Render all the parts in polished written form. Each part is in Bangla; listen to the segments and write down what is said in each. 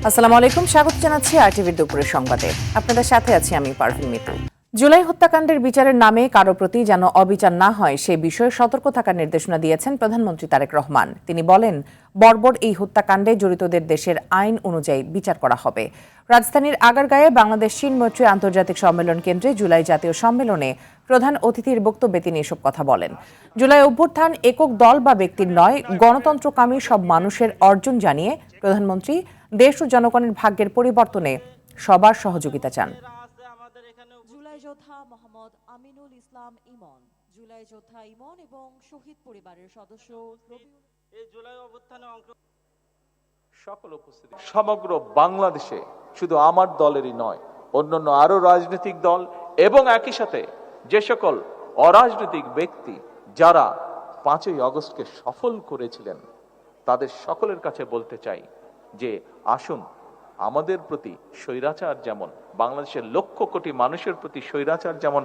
আসসালামু আলাইকুম, স্বাগত জানাচ্ছি আরটিভির দুপুরের সংবাদে। আপনাদের সাথে আছি আমি পারভিন মিতু। জুলাই হত্যাকাণ্ডের বিচারের নামে কারো প্রতি যেন অবিচার না হয় সে বিষয়ে সতর্ক থাকার নির্দেশনা দিয়েছেন প্রধানমন্ত্রী তারেক রহমান। তিনি বলেন, বর্বর এই হত্যাকাণ্ডে জড়িতদের দেশের আইন অনুযায়ী বিচার করা হবে। রাজধানীর আগারগাঁয়ে বাংলাদেশ চীন মৈত্রী আন্তর্জাতিক সম্মেলন কেন্দ্রে জুলাই জাতীয় সম্মেলনে প্রধান অতিথির বক্তব্যে তিনি এসব কথা বলেন। জুলাই অভ্যুত্থান একক দল বা ব্যক্তির নয়, গণতন্ত্রকামী সব মানুষের অর্জন জানিয়ে প্রধানমন্ত্রী দেশ ও জনগণের ভাগ্যের পরিবর্তনে সবার সহযোগিতা চান। জুলাই যোদ্ধা মোহাম্মদ আমিনুল ইসলাম ইমন, জুলাই যোদ্ধা ইমন এবং শহীদ পরিবারের সদস্য এই জুলাই অভ্যুত্থানে সকল উপস্থিতি সমগ্র বাংলাদেশে শুধু আমার দলেরই নয়, অন্যান্য আরো রাজনৈতিক দল এবং একই সাথে যে সকল অরাজনৈতিক ব্যক্তি যারা 5ই আগস্টকে সফল করেছিলেন তাদের সকলের কাছে বলতে চাই যে আসুন, আমাদের প্রতি স্বৈরাচার যেমন বাংলাদেশের লক্ষ কোটি মানুষের প্রতি স্বৈরাচার যেমন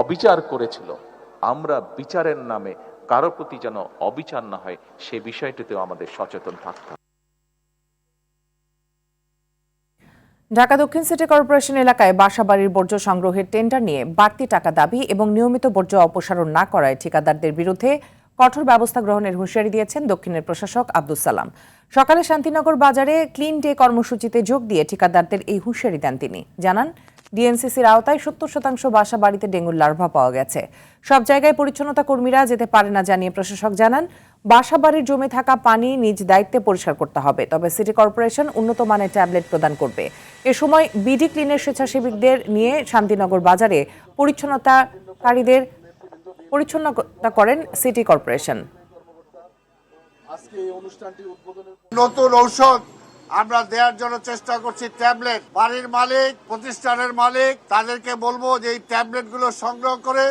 অবিচার করেছিল, আমরা বিচারের নামে কারো প্রতি যেন অবিচার না হয় সে বিষয়টিতেও আমাদের সচেতন থাকতে হবে। ঢাকা দক্ষিণ সিটি কর্পোরেশন এলাকায় বাসাবাড়ির বর্জ্য সংগ্রহের টেন্ডার নিয়ে বাড়তি টাকা দাবি এবং নিয়মিত বর্জ্য অপসারণ না করায় ঠিকাদারদের বিরুদ্ধে কঠোর ব্যবস্থা গ্রহণের হুঁশিয়ারি দিয়েছেন দক্ষিণের প্রশাসক আব্দুস সালাম। সকালে শান্তিনগর বাজারে ক্লিন ডে কর্মসূচিতে যোগ দিয়ে ঠিকাদারদের এই হুঁশিয়ারি দেন তিনি। জানান, ডিএনসিসির আওতায় 70% বাসা বাড়িতে ডেঙ্গুর লার্ভা পাওয়া গেছে। সব জায়গায় পরিচ্ছন্নতা কর্মীরা যেতে পারে না জানিয়ে প্রশাসক জানান, বাসা বাড়ির জমে থাকা পানি নিজ দায়িত্বে পরিষ্কার করতে হবে, তবে সিটি কর্পোরেশন উন্নত মানের ট্যাবলেট প্রদান করবে। এ সময় বিডি ক্লিনের স্বেচ্ছাসেবীদের নিয়ে শান্তিনগর বাজারে পরিচ্ছন্নতা করেন সিটি কর্পোরেশন। নতুন ঔষধ আমরা দেওয়ার জন্য চেষ্টা করছি, ট্যাবলেট। বাড়ির মালিক, প্রতিষ্ঠানের মালিক, তাদেরকে বলবো যে এই ট্যাবলেট গুলো সংগ্রহ করে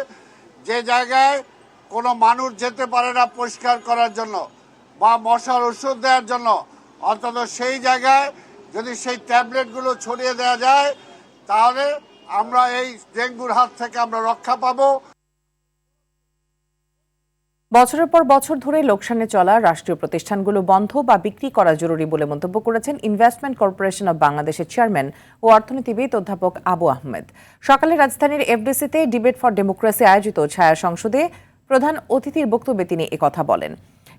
যে জায়গায় কোনো মানুষ যেতে পারে না পরিষ্কার করার জন্য বা মশার ওষুধ দেওয়ার জন্য, অন্তত সেই জায়গায় যদি সেই ট্যাবলেট গুলো ছড়িয়ে দেওয়া যায় তাহলে আমরা এই ডেঙ্গুর হাত থেকে আমরা রক্ষা পাবো। বছরের পর বছর ধরে লোকসানে চলা রাষ্ট্রীয় প্রতিষ্ঠানগুলো বন্ধ বা বিক্রি করা জরুরি বলে মন্তব্য করেছেন ইনভেস্টমেন্ট কর্পোরেশন অব বাংলাদেশের চেয়ারম্যান ও অর্থনীতিবিদ অধ্যাপক আবু আহমেদ। সকালে রাজধানীর এফডিসিতে ডিবেট ফর ডেমোক্রেসি আয়োজিত ছায়া সংসদে প্রধান অতিথির বক্তব্যে তিনি একথা বলেন।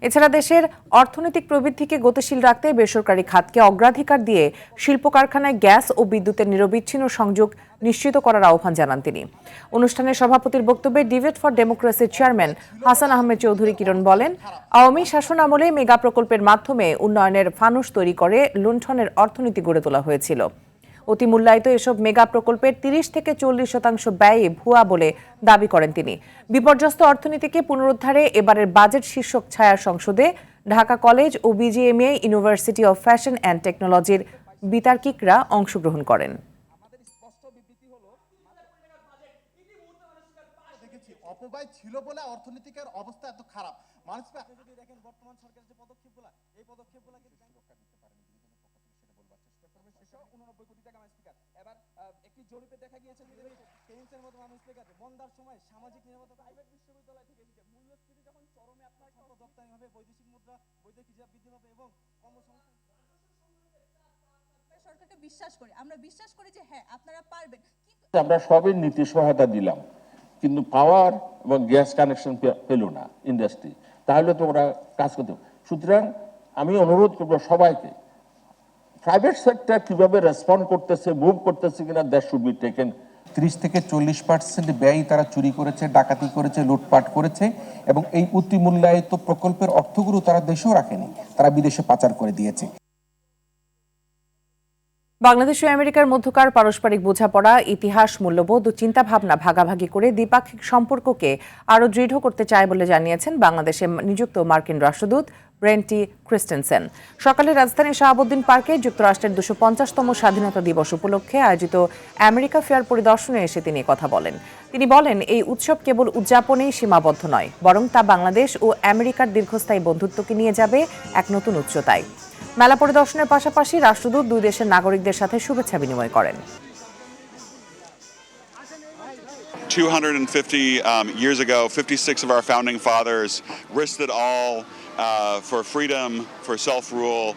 এছাড়া দেশের অর্থনৈতিক প্রবৃদ্ধিকে গতিশীল রাখতে বেসরকারি খাতকে অগ্রাধিকার দিয়ে শিল্প কারখানায় গ্যাস ও বিদ্যুতের নিরবিচ্ছিন্ন সংযোগ নিশ্চিত করার আহ্বান জানান তিনি। অনুষ্ঠানের সভাপতির বক্তব্যে ডিবেট ফর ডেমোক্রেসির চেয়ারম্যান হাসান আহমেদ চৌধুরী কিরণ বলেন, আওয়ামী শাসন আমলে মেগা প্রকল্পের মাধ্যমে উন্নয়নের ফানুস তৈরি করে লুণ্ঠনের অর্থনীতি গড়ে তোলা হয়েছিল। অতি মূল্যায়িত এসব মেগা প্রকল্পের 30 থেকে 40% ব্যয় ভুয়া বলে দাবি করেন তিনি। বিপর্যস্ত অর্থনীতিকে পুনরুদ্ধারে এবারের বাজেট শীর্ষক ছায়া সংসদে ঢাকা কলেজ ও BGMEA university of fashion and টেকনোলজির বিতার্কিকরা অংশগ্রহণ করেন। অপব্যয় ছিল বলে অর্থনৈতিকের অবস্থা এত খারাপ। মানুষ যদি দেখেন বর্তমান সরকারের যে পদক্ষেপগুলো, এই পদক্ষেপগুলো কিন্তু সুরক্ষা দিতে পারেনি বিনোদনের পক্ষ থেকে, সেটা বলবার চেষ্টা করবে। 689 কোটি টাকা স্পিকার। এবার একটি জরিপে দেখা গিয়েছে কেইনসের মতো মানুষ লেখাতে মন্দার সময় সামাজিক নিরাপত্তা প্রাইভেট বিশ্ববিদ্যালয় থেকে এসেছে। মূল্যস্ফীতি যখন চরমে আপনার রপ্তানি হবে, বৈদেশিক মুদ্রা বৈদেশিক হিসাব বৃদ্ধি পাবে এবং কর্মসংস্থান। সরকারকে বিশ্বাস করি, আমরা বিশ্বাস করি যে হ্যাঁ আপনারা পারবেন। আমরা সবই নীতি সহায়তা দিলাম, কিন্তু পাওয়ার এবং গ্যাস কানেকশন পেল না ইন্ডাস্ট্রি, তাহলে তো ওরা কাজ করতে। সুতরাং আমি অনুরোধ করবো সবাইকে, প্রাইভেট সেক্টর কিভাবে রেসপন্ড করতেছে, মুভ করতেছে কিনা, দ্যাট শুড বি টেকেন। 30 থেকে 40% ব্যয় তারা চুরি করেছে, ডাকাতি করেছে, লুটপাট করেছে এবং এই অতি মূল্যায়িত প্রকল্পের অর্থগুলো তারা দেশেও রাখেনি, তারা বিদেশে পাচার করে দিয়েছে। বাংলাদেশ ও আমেরিকার মধ্যকার পারস্পরিক বোঝাপড়া, ইতিহাস, মূল্যবোধ ও চিন্তাভাবনা ভাগাভাগি করে দ্বিপাক্ষিক সম্পর্ককে আরও দৃঢ় করতে চায় বলে জানিয়েছেন বাংলাদেশে নিযুক্ত মার্কিন রাষ্ট্রদূত ব্রেন্টি ক্রিস্টেনসেন। সকালে রাজধানীর শাহাবুদ্দিন পার্কে যুক্তরাষ্ট্রের 250তম স্বাধীনতা দিবস উপলক্ষে আয়োজিত আমেরিকা ফেয়ার পরিদর্শনে এসে তিনি কথা বলেন। তিনি বলেন, এই উৎসব কেবল উদযাপনেই সীমাবদ্ধ নয়, বরং তা বাংলাদেশ ও আমেরিকার দীর্ঘস্থায়ী বন্ধুত্বকে নিয়ে যাবে এক নতুন উচ্চতায়। মেলা পরিদর্শনের পাশাপাশি রাষ্ট্রদূত দুই দেশের নাগরিকদের সাথে শুভেচ্ছা বিনিময় করেন। 250 years ago, 56 of our founding fathers risked it all for freedom, for self-rule,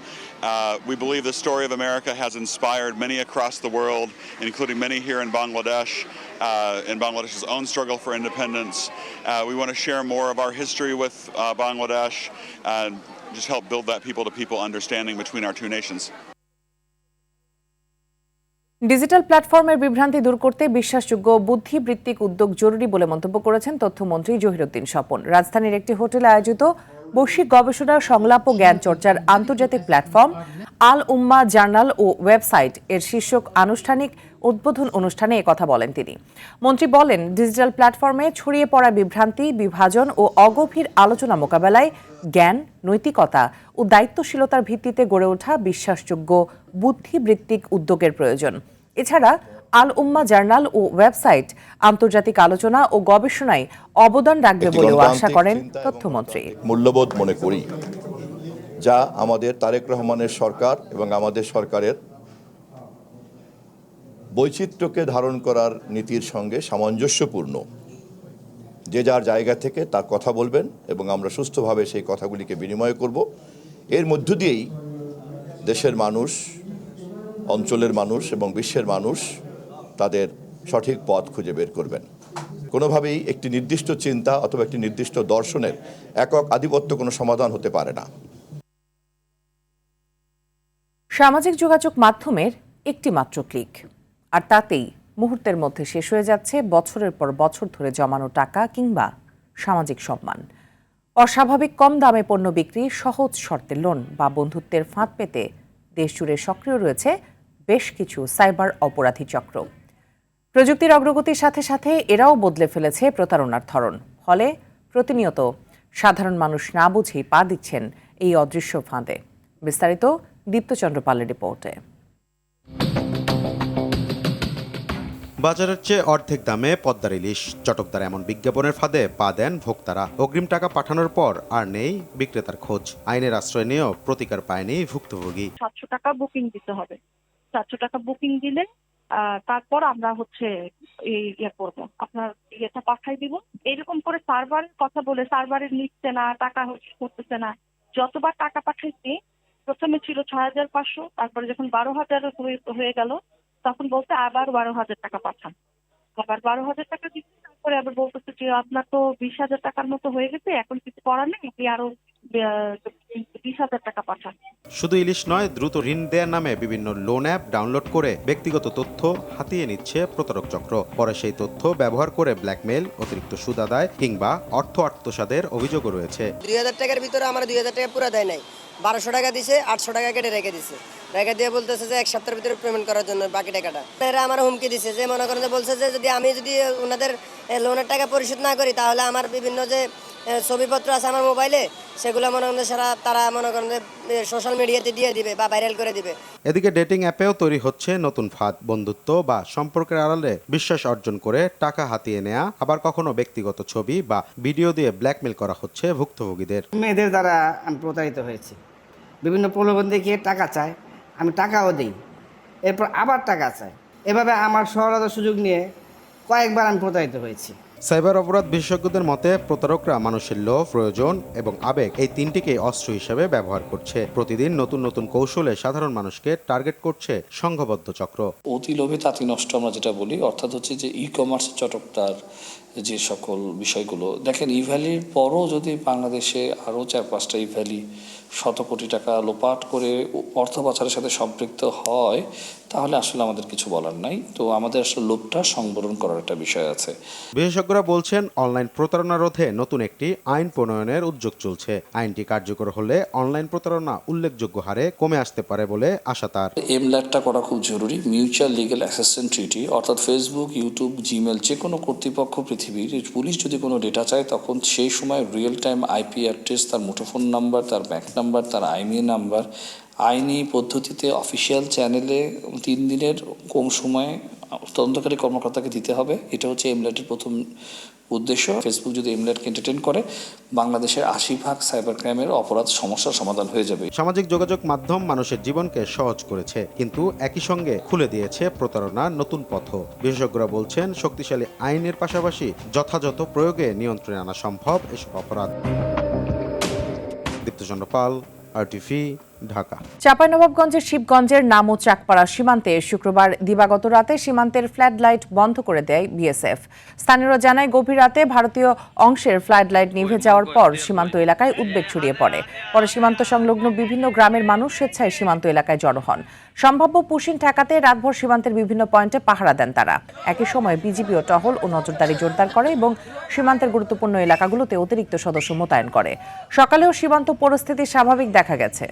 We believe the story of America has inspired many across the world, including many here in Bangladesh, in Bangladesh's own struggle for independence. We want to share more of our history with Bangladesh and just help build that people-to-people understanding between our two nations. Digital প্ল্যাটফর্মের বিভ্রান্তি দূর করতে বিশ্বাসযোগ্য বুদ্ধিবৃত্তিক উদ্যোগ জরুরি বলে মন্তব্য করেছেন তথ্যমন্ত্রী জহিরুদ্দিন স্বপন। রাজধানীর একটি হোটেলে আয়োজিত বৈশ্বিক গবেষণা, সংলাপ ও জ্ঞান চর্চার আন্তর্জাতিক প্ল্যাটফর্ম আল উম্মা জার্নাল ও ওয়েবসাইট এর শীর্ষক আনুষ্ঠানিক উদ্বোধন অনুষ্ঠানে একথা বলেন তিনি। মন্ত্রী বলেন, ডিজিটাল প্ল্যাটফর্মে ছড়িয়ে পড়া বিভ্রান্তি, বিভাজন ও অগভীর আলোচনা মোকাবেলায় জ্ঞান, নৈতিকতা ও দায়িত্বশীলতার ভিত্তিতে গড়ে ওঠা বিশ্বাসযোগ্য বুদ্ধিবৃত্তিক উদ্যোগের প্রয়োজন। এছাড়া আল উম্মা জার্নাল ও ওয়েবসাইট আন্তর্জাতিক আলোচনা ও গবেষণায় অবদান রাখবে বলেও আশা করেন তথ্যমন্ত্রী। মূল্যবোধ মনে করি, যা আমাদের তারেক রহমানের সরকার এবং আমাদের সরকারের বৈচিত্র্যকে ধারণ করার নীতির সঙ্গে সামঞ্জস্যপূর্ণ। যে যার জায়গা থেকে তার কথা বলবেন এবং আমরা সুস্থভাবে সেই কথাগুলিকে বিনিময় করব। এর মধ্য দিয়েই দেশের মানুষ, অঞ্চলের মানুষ এবং বিশ্বের মানুষ তাদের সঠিক পথ খুঁজে বের করবেন। কোনোভাবেই একটি নির্দিষ্ট চিন্তা অথবা একটি নির্দিষ্ট দর্শনের একক আধিপত্য কোনো সমাধান হতে পারে না। সামাজিক যোগাযোগ মাধ্যমের একটি মাত্র ক্লিক, আর তাতেই মুহূর্তের মধ্যে শেষ হয়ে যাচ্ছে বছরের পর বছর ধরে জমানো টাকা কিংবা সামাজিক সম্মান। অস্বাভাবিক কম দামে পণ্য বিক্রি, সহজ শর্তে লোন বা বন্ধুত্বের ফাঁদ পেতে দেশজুড়ে সক্রিয় রয়েছে বেশ কিছু সাইবার অপরাধী চক্র। প্রযুক্তির অগ্রগতির সাথে সাথে এরাও বদলে ফেলেছে প্রতারণার ধরন। ফলে প্রতিনিয়ত সাধারণ মানুষ না বুঝেই পা দিচ্ছেন এই অদৃশ্য ফাঁদে। বিস্তারিত দীপ্তচন্দ্র পালের রিপোর্টে। বাজারের চেয়ে অর্ধেক দামে পদ্মার ইলিশ, চটকদার এমন বিজ্ঞাপনের ফাঁদে পা দেন ভোক্তারা। অগ্রিম টাকা পাঠানোর পর আর নেই বিক্রেতার খোঁজ। আইনের আশ্রয় নিয়েও প্রতিকার পায়নি ভুক্তভোগী। 700 টাকা বুকিং দিতে হবে। 700 টাকা বুকিং দিলে তারপর আমরা ইয়ে করবো, আপনার ইয়েটা পাঠাই দিব। এরকম করে সার্ভারের কথা বলে সার্ভারের নিচ্ছে না, টাকা করতেছে না। যতবার টাকা পাঠাইছি, প্রথমে ছিল 6500, তারপরে যখন 12,000 হয়ে গেল তখন বলতে আবার 12,000 টাকা পাঠান। আবার 12,000 টাকা দিচ্ছি, তারপরে আবার বলতেছে যে আপনার তো 20,000 টাকার মতো হয়ে গেছে, এখন কিছু করার নেই, আপনি আরো 20,000 টাকা পাঠান। শুধু ইলিশ নয়, দ্রুত ঋণ দেওয়ার নামে বিভিন্ন লোন অ্যাপ ডাউনলোড করে ব্যক্তিগত তথ্য হাতিয়ে নিচ্ছে প্রতারক চক্র। পরে সেই তথ্য ব্যবহার করে ব্ল্যাকমেইল, অতিরিক্ত সুদ আদায় কিংবা অর্থ আত্মসাতের অভিযোগও রয়েছে। 2,000 টাকার ভিতরে আমার 2,000 টাকা পুরো দেয় নাই, 1200 টাকা দিছে, 800 টাকা কেটে রেখে দিছে। রেখে দিয়ে বলতেছে যে 1 সপ্তাহের ভিতরে পেমেন্ট করার জন্য বাকি টাকাটা। এরা আমার হুমকি দিছে যে মনে করেন যে বলছে যে যদি আমি ওনাদের লোনের টাকা পরিশোধ না করি তাহলে আমার বিভিন্ন যে ছবিপত্র আছে আমার মোবাইলে সেগুলো মনে করেন তারা মনে করেন যে সোশ্যাল মিডিয়াতে দিয়ে দিবে বা ভাইরাল করে দিবে। এদিকে ডেটিং অ্যাপেও তৈরি হচ্ছে নতুন ফাঁদ। বন্ধুত্ব বা সম্পর্কের আড়ালে বিশ্বাস অর্জন করে টাকা হাতিয়ে নেওয়া, আবার কখনো ব্যক্তিগত ছবি বা ভিডিও দিয়ে ব্ল্যাকমেইল করা হচ্ছে ভুক্তভোগীদের। মেয়েদের দ্বারা আমি প্রতারিত হয়েছি। বিভিন্ন প্রলোভন দেখিয়ে টাকা চায়, আমি টাকাও দিই, এরপর আবার টাকা চায়। এভাবে আমার সরলতার সুযোগ নিয়ে কয়েকবার আমি প্রতারিত হয়েছি। সাইবার অপরাধ বিশেষজ্ঞদের মতে প্রতারকরা মানুষের লোভ, প্রয়োজন এবং আবেগ এই তিনটিকে অস্ত্র হিসেবে ব্যবহার করছে। প্রতিদিন নতুন নতুন কৌশলে সাধারণ মানুষকে টার্গেট করছে সংঘবদ্ধ চক্র। অতি লোভে তাঁতি নষ্ট আমরা যেটা বলি, অর্থাৎ হচ্ছে যে ই কমার্স চটকদার যে সকল বিষয়গুলো দেখেন, ই ভ্যালির পরও যদি বাংলাদেশে আরও 4-5টা ই ভ্যালি শত কোটি টাকা লোপাট করে অর্থ পাচারের সাথে সম্পৃক্ত হয়, তাহলে আসলে আমাদের কিছু বলার নাই। তো আমাদের আসলে লোভটা সংবরণ করার একটা বিষয় আছে। বিশেষজ্ঞরা বলছেন, অনলাইন প্রতারণা রোধে নতুন একটি আইন প্রণয়নের উদ্যোগ চলছে। আইনটি কার্যকর হলে অনলাইন প্রতারণা উল্লেখযোগ্য হারে কমে আসতে পারে বলে আশা তার। এমল্যাটটা করা খুব জরুরি, মিউচুয়াল লিগ্যাল অ্যাসিস্ট্যান্স ট্রিটি, অর্থাৎ ফেসবুক, ইউটিউব, জিমেল যে কোনো কর্তৃপক্ষ পৃথিবীর পুলিশ যদি কোনো ডেটা চায় তখন সেই সময় রিয়েল টাইম আইপি অ্যাড্রেস, তার মুঠোফোন নাম্বার, তার ব্যাংক নাম্বার, তার আইএমইআই নাম্বার আইনি পদ্ধতিতে অফিসিয়াল চ্যানেলে 3 দিনের কম সময়ে তদন্তকারী কর্মকর্তাকে দিতে হবে। এটা হচ্ছে এমল্যাটের প্রথম উদ্দেশ্য। ফেসবুক যদি এমল্যাটকে এন্টারটেইন করে, বাংলাদেশের 80% সাইবার ক্রাইমের অপরাধ সমস্যার সমাধান হয়ে যাবে। সামাজিক যোগাযোগ মাধ্যম মানুষের জীবনকে সহজ করেছে, কিন্তু একই সঙ্গে খুলে দিয়েছে প্রতারণার নতুন পথ। বিশেষজ্ঞরা বলছেন, শক্তিশালী আইনের পাশাপাশি যথাযথ প্রয়োগে নিয়ন্ত্রণে আনা সম্ভব এসব অপরাধ। দীপ্তচন্দ্র পাল, RTV, ঢাকা। চাঁপাইনবাবগঞ্জের শিবগঞ্জের নামো চাকপাড়া সীমান্তে শুক্রবার দিবাগত রাতে সীমান্তের ফ্লাড লাইট বন্ধ করে দেয় বিএসএফ। স্থানীয়রা জানায়, গভীর রাতে ভারতীয় অংশের ফ্লাড লাইট নিভে যাওয়ার পর সীমান্ত এলাকায় উদ্বেগ ছড়িয়ে পড়ে। পরে সীমান্ত সংলগ্ন বিভিন্ন গ্রামের মানুষ স্বেচ্ছায় সীমান্ত এলাকায় জড়ো হন। সম্ভাব্য পুশিন ঠেকাতে রাতভর সীমান্তের বিভিন্ন পয়েন্টে পাহারা দেন তারা। একই সময় বিজিবিও টহল ও নজরদারি জোরদার করে এবং সীমান্তের গুরুত্বপূর্ণ এলাকাগুলোতে অতিরিক্ত সদস্য মোতায়েন করে। সকালেও সীমান্ত পরিস্থিতি স্বাভাবিক দেখা গেছে।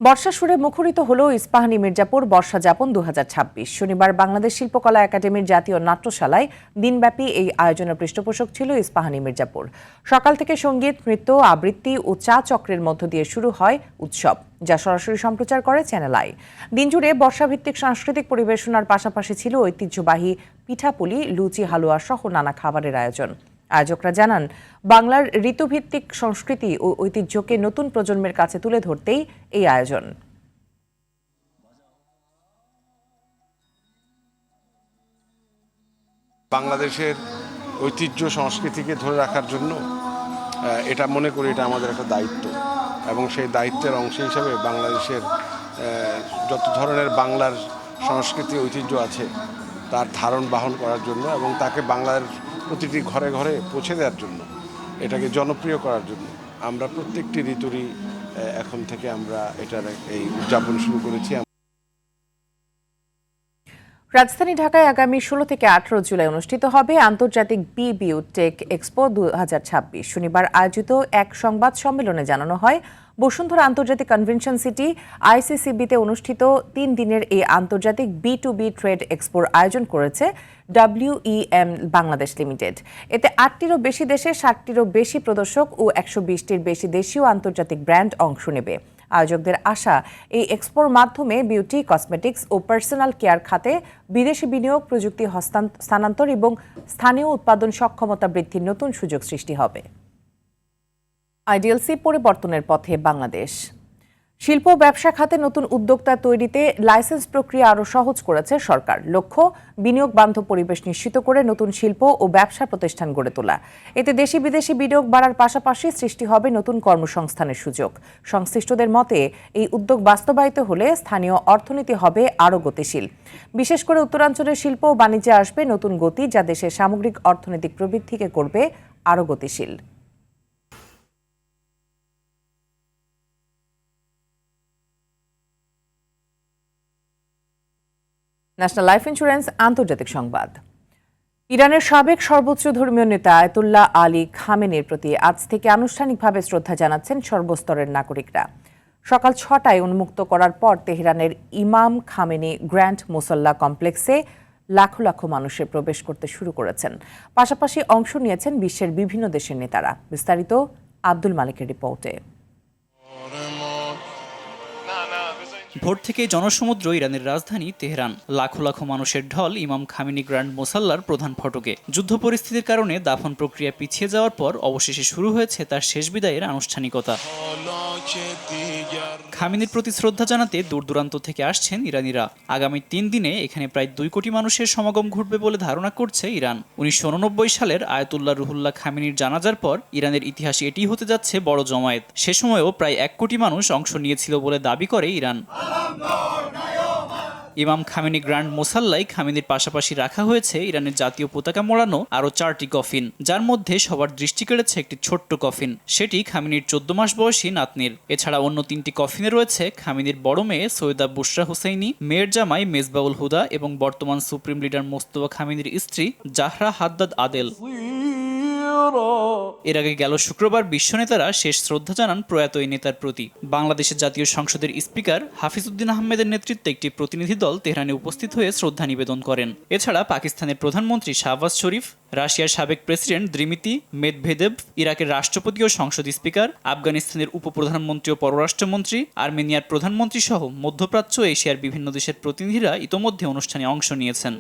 বর্ষা সুরে মুখরিত হল ইস্পাহানি মির্জাপুর বর্ষা যাপন 2026। শনিবার বাংলাদেশ শিল্পকলা একাডেমির জাতীয় নাট্যশালায় দিনব্যাপী এই আয়োজনের পৃষ্ঠপোষক ছিল ইস্পাহানি মির্জাপুর। সকাল থেকে সঙ্গীত, নৃত্য, আবৃত্তি ও চা চক্রের মধ্য দিয়ে শুরু হয় উৎসব, যা সরাসরি সম্প্রচার করে চ্যানেল আই। দিনজুড়ে বর্ষাভিত্তিক সাংস্কৃতিক পরিবেশনার পাশাপাশি ছিল ঐতিহ্যবাহী পিঠাপুলি, লুচি, হালুয়া সহ নানা খাবারের আয়োজন। আয়োজকরা জানান, বাংলার ঋতুভিত্তিক সংস্কৃতি ও ঐতিহ্যকে নতুন প্রজন্মের কাছে তুলে ধরতেই এই আয়োজন। বাংলাদেশের ঐতিহ্য সংস্কৃতিকে ধরে রাখার জন্য এটা মনে করি এটা আমাদের একটা দায়িত্ব, এবং সেই দায়িত্বের অংশ হিসাবে বাংলাদেশের যত ধরনের বাংলার সংস্কৃতি ঐতিহ্য আছে তার ধারণ বাহন করার জন্য এবং তাকে বাংলার প্রতিটি ঘরে ঘরে পৌঁছে দেওয়ার জন্য, এটাকে জনপ্রিয় করার জন্য আমরা প্রত্যেকটি ঋতুরই এখন থেকে আমরা এটার এই উদযাপন শুরু করেছি। রাজধানী ঢাকায় আগামী 16 থেকে 18 জুলাই অনুষ্ঠিত হবে আন্তর্জাতিক বিবিউ টেক এক্সপো 2026। শনিবার আয়োজিত এক সংবাদ সম্মেলনে জানানো হয়, বসুন্ধরা আন্তর্জাতিক কনভেনশন সিটি আইসিসিবিতে অনুষ্ঠিত 3 দিনের এই আন্তর্জাতিক B2B ট্রেড এক্সপোর আয়োজন করেছে WEM বাংলাদেশ লিমিটেড। এতে 8টিরও বেশি দেশে 60টিরও বেশি প্রদর্শক ও 120টির বেশি দেশীয় আন্তর্জাতিক ব্র্যান্ড অংশ নেবে। আয়োজকদের আশা, এই এক্সপোর মাধ্যমে বিউটি, কসমেটিক্স ও পার্সোনাল কেয়ার খাতে বিদেশি বিনিয়োগ, প্রযুক্তি স্থানান্তর এবং স্থানীয় উৎপাদন সক্ষমতা বৃদ্ধির নতুন সুযোগ সৃষ্টি হবে। আইডিএলসি পরিবর্তনের পথে বাংলাদেশ। শিল্প ব্যবসা খাতে নতুন উদ্যোক্তা তৈরিতে লাইসেন্স প্রক্রিয়া আরও সহজ করেছে সরকার। লক্ষ্য, বিনিয়োগ বান্ধব পরিবেশ নিশ্চিত করে নতুন শিল্প ও ব্যবসা প্রতিষ্ঠান গড়ে তোলা। এতে দেশি বিদেশি বিনিয়োগ বাড়ার পাশাপাশি সৃষ্টি হবে নতুন কর্মসংস্থানের সুযোগ। সংশ্লিষ্টদের মতে, এই উদ্যোগ বাস্তবায়িত হলে স্থানীয় অর্থনীতি হবে আরও গতিশীল। বিশেষ করে উত্তরাঞ্চলের শিল্প ও বাণিজ্যে আসবে নতুন গতি, যা দেশের সামগ্রিক অর্থনৈতিক প্রবৃদ্ধিকে করবে আরও গতিশীল। ন্যাশনাল লাইফ ইন্স্যুরেন্স আন্তর্জাতিক সংবাদ। ইরানের সাবেক সর্বোচ্চ ধর্মীয় নেতা আয়াতুল্লাহ আলী খামেনির প্রতি আজ থেকে আনুষ্ঠানিকভাবে শ্রদ্ধা জানাচ্ছেন সর্বস্তরের নাগরিকরা। সকাল 6টায় উন্মুক্ত করার পর তেহরানের ইমাম খামেনি গ্র্যান্ড মুসল্লা কমপ্লেক্সে লাখো লাখো মানুষের প্রবেশ করতে শুরু করেছেন। পাশাপাশি অংশ নিয়েছেন বিশ্বের বিভিন্ন দেশের নেতারা। বিস্তারিত আব্দুল মালিকের রিপোর্টে। ভোর থেকে জনসমুদ্র ইরানের রাজধানী তেহরান। লাখো লাখো মানুষের ঢল ইমাম খামেনি গ্র্যান্ড মোসাল্লার প্রধান ফটকে। যুদ্ধ পরিস্থিতির কারণে দাফন প্রক্রিয়া পিছিয়ে যাওয়ার পর অবশেষে শুরু হয়েছে তার শেষ বিদায়ের আনুষ্ঠানিকতা। খামেনির প্রতি শ্রদ্ধা জানাতে দূর দূরান্ত থেকে আসছেন ইরানিরা। আগামী 3 দিনে এখানে প্রায় 2 কোটি মানুষের সমাগম ঘটবে বলে ধারণা করছে ইরান। 1989 সালের আয়াতুল্লাহ রুহুল্লাহ খামেনির জানাজার পর ইরানের ইতিহাসে এটি হতে যাচ্ছে বড় জমায়েত। সে সময়ও প্রায় 1 কোটি মানুষ অংশ নিয়েছিল বলে দাবি করে ইরান। ইমাম খামেনি গ্র্যান্ড মোসাল্লায় খামেনির পাশাপাশি রাখা হয়েছে ইরানের জাতীয় পতাকা মোড়ানো আরও 4টি কফিন, যার মধ্যে সবার দৃষ্টি কেড়েছে একটি ছোট্ট কফিন। সেটি খামেনির 14 মাস বয়সী নাতনির। এছাড়া অন্য 3টি কফিনে রয়েছে খামেনির বড় মেয়ে সৈয়দা বুশরা হুসাইনি, মেয়ের জামাই মেজবাউল হুদা এবং বর্তমান সুপ্রিম লিডার মোস্তফা খামেনির স্ত্রী জাহরা হাদ্দাদ আদেল। এর আগে গেল শুক্রবার বিশ্ব নেতারা শেষ শ্রদ্ধা জানান প্রয়াত এই নেতার প্রতি। বাংলাদেশের জাতীয় সংসদের স্পিকার হাফিজউদ্দিন আহমেদের নেতৃত্বে একটি প্রতিনিধি দল তেহরানে উপস্থিত হয়ে শ্রদ্ধা নিবেদন করেন। এছাড়া পাকিস্তানের প্রধানমন্ত্রী শাহবাজ শরীফ, রাশিয়ার সাবেক প্রেসিডেন্ট দিমিত্রি মেদভেদেভ, ইরাকের রাষ্ট্রপতি ও সংসদ স্পিকার, আফগানিস্তানের উপপ্রধানমন্ত্রী ও পররাষ্ট্রমন্ত্রী, আর্মেনিয়ার প্রধানমন্ত্রী সহ মধ্যপ্রাচ্য ও এশিয়ার বিভিন্ন দেশের প্রতিনিধিরা ইতোমধ্যে অনুষ্ঠানে অংশ নিয়েছেন।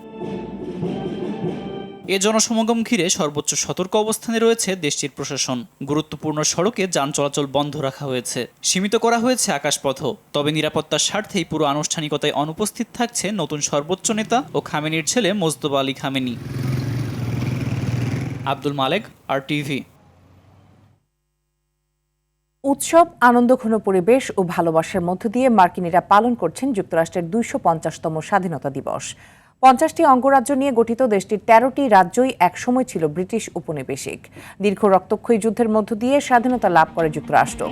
এ জনসমাগম ঘিরে সর্বোচ্চ সতর্ক অবস্থানে রয়েছে দেশটির প্রশাসন। গুরুত্বপূর্ণ সড়কে যান চলাচল বন্ধ রাখা হয়েছে, সীমিত করা হয়েছে আকাশপথও। তবে নিরাপত্তার স্বার্থেই পুরো আনুষ্ঠানিকতায় অনুপস্থিত থাকছে নতুন সর্বোচ্চ নেতা ও খামেনির ছেলে মোজতবা আলী খামেনি। আব্দুল মালেক, RTV। উৎসব, আনন্দঘন পরিবেশ ও ভালোবাসার মধ্য দিয়ে মার্কিনিরা পালন করছেন যুক্তরাষ্ট্রের 250তম স্বাধীনতা দিবস। 50টি অঙ্গরাজ্য নিয়ে গঠিত দেশটির 13টি রাজ্যই একসময় ছিল ব্রিটিশ উপনিবেশিক। দীর্ঘ রক্তক্ষয়ী যুদ্ধের মধ্য দিয়ে স্বাধীনতা লাভ করে যুক্তরাষ্ট্র।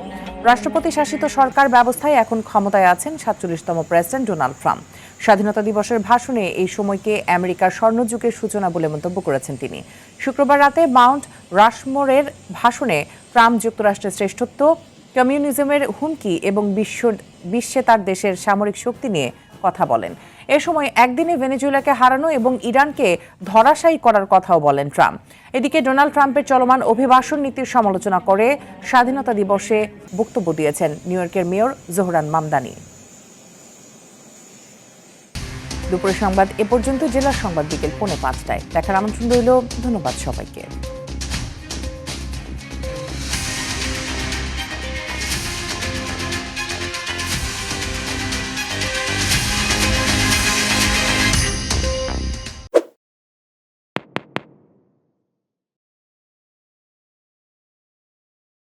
রাষ্ট্রপতি শাসিত সরকার ব্যবস্থায় এখন ক্ষমতায় আছেন 47তম প্রেসিডেন্ট ডোনাল্ড ট্রাম্প। স্বাধীনতা দিবসের ভাষণে এই সময়কে আমেরিকার স্বর্ণযুগের সূচনা বলে মন্তব্য করেছেন তিনি। শুক্রবার রাতে মাউন্ট রাশমোরের ভাষণে ট্রাম্প যুক্তরাষ্ট্রের শ্রেষ্ঠত্ব, কমিউনিজমের হুমকি এবং বিশ্বে তার দেশের সামরিক শক্তি নিয়ে কথা বলেন। এ সময় একদিনে ভেনেজুয়েলাকে হারানো এবং ইরানকে ধরাশায়ী করার কথাও বলেন ট্রাম্প। এদিকে ডোনাল্ড ট্রাম্পের চলমান অভিবাসন নীতির সমালোচনা করে স্বাধীনতা দিবসে বক্তব্য দিয়েছেন নিউ ইয়র্কের মেয়র জোহরান মামদানি। দুপুরের সংবাদ এ পর্যন্ত। জেলার সংবাদ বিকেল 4:45টায় দেখার আমন্ত্রণ রইল। ধন্যবাদ সবাইকে।